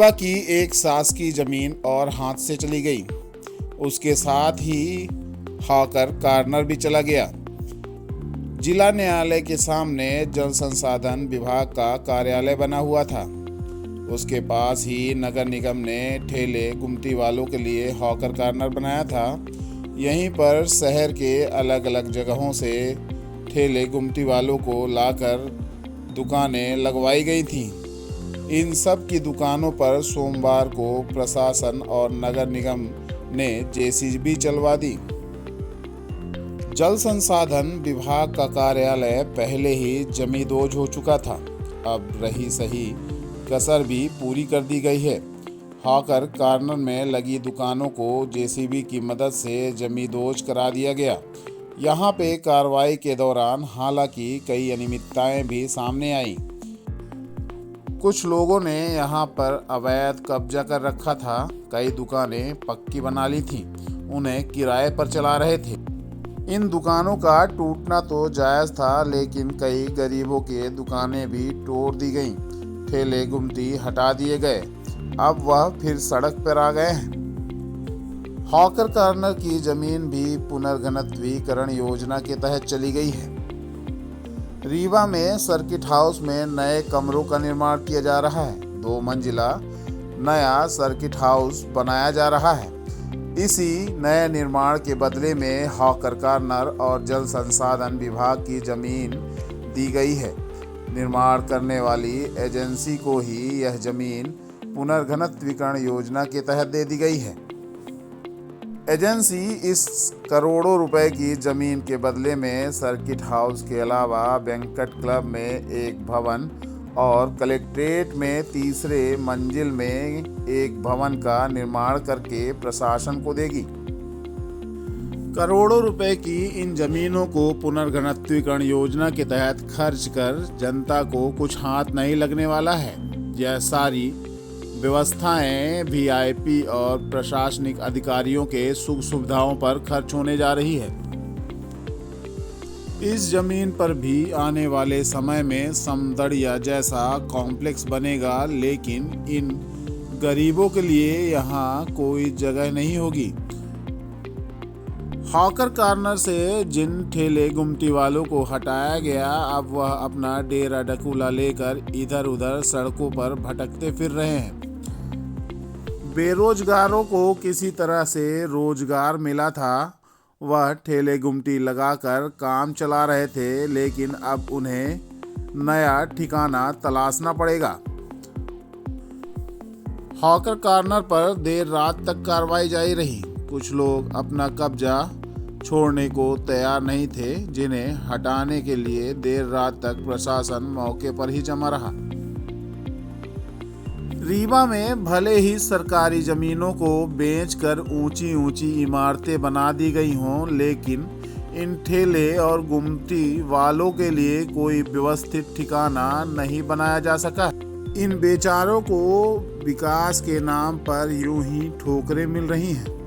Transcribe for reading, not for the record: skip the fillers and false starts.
रीवा की एक शासकीय जमीन और हाथ से चली गई। उसके साथ ही हॉकर कॉर्नर भी चला गया। जिला न्यायालय के सामने जल संसाधन विभाग का कार्यालय बना हुआ था। उसके पास ही नगर निगम ने ठेले गुमटी वालों के लिए हॉकर कॉर्नर बनाया था। यहीं पर शहर के अलग अलग जगहों से ठेले गुमटी वालों को लाकर दुकानें लगवाई गई थीं। इन सब की दुकानों पर सोमवार को प्रशासन और नगर निगम ने जेसीबी चलवा दी। जल संसाधन विभाग का कार्यालय पहले ही जमींदोज हो चुका था। अब रही सही कसर भी पूरी कर दी गई है। हॉकर कॉर्नर में लगी दुकानों को जेसीबी की मदद से जमींदोज करा दिया गया। यहाँ पे कार्रवाई के दौरान हालांकि कई अनियमितताएं भी सामने आईं। कुछ लोगों ने यहाँ पर अवैध कब्जा कर रखा था। कई दुकानें पक्की बना ली थीं, उन्हें किराए पर चला रहे थे। इन दुकानों का टूटना तो जायज़ था, लेकिन कई गरीबों के दुकानें भी तोड़ दी गईं। ठेले गुमटी हटा दिए गए। अब वह फिर सड़क पर आ गए हैं। हॉकर कॉर्नर की जमीन भी पुनर्घनत्वीकरण योजना के तहत चली गई है। रीवा में सर्किट हाउस में नए कमरों का निर्माण किया जा रहा है। 2 मंजिला नया सर्किट हाउस बनाया जा रहा है। इसी नए निर्माण के बदले में हॉकर कॉर्नर और जल संसाधन विभाग की जमीन दी गई है। निर्माण करने वाली एजेंसी को ही यह जमीन पुनर्घनत्वीकरण योजना के तहत दे दी गई है। एजेंसी इस करोड़ों रुपए की जमीन के बदले में सर्किट हाउस के अलावा बैंक्वेट क्लब में एक भवन और कलेक्ट्रेट में 3रे मंजिल में एक भवन का निर्माण करके प्रशासन को देगी। करोड़ों रुपए की इन जमीनों को पुनर्घनत्वीकरण योजना के तहत खर्च कर जनता को कुछ हाथ नहीं लगने वाला है। यह सारी व्यवस्थाएं वीआईपी और प्रशासनिक अधिकारियों के सुख सुविधाओं पर खर्च होने जा रही है। इस जमीन पर भी आने वाले समय में समदड़िया जैसा कॉम्प्लेक्स बनेगा, लेकिन इन गरीबों के लिए यहाँ कोई जगह नहीं होगी। हॉकर कॉर्नर से जिन ठेले गुमटी वालों को हटाया गया, अब वह अपना डेरा डकुला लेकर इधर उधर सड़कों पर भटकते फिर रहे हैं। बेरोजगारों को किसी तरह से रोजगार मिला था, वह ठेले गुमटी लगाकर काम चला रहे थे, लेकिन अब उन्हें नया ठिकाना तलाशना पड़ेगा। हॉकर कॉर्नर पर देर रात तक कार्रवाई जारी रही। कुछ लोग अपना कब्जा छोड़ने को तैयार नहीं थे, जिन्हें हटाने के लिए देर रात तक प्रशासन मौके पर ही जमा रहा। रीवा में भले ही सरकारी जमीनों को बेचकर ऊंची ऊंची इमारतें बना दी गई हों, लेकिन इन ठेले और गुमटी वालों के लिए कोई व्यवस्थित ठिकाना नहीं बनाया जा सका। इन बेचारों को विकास के नाम पर यूं ही ठोकरें मिल रही हैं।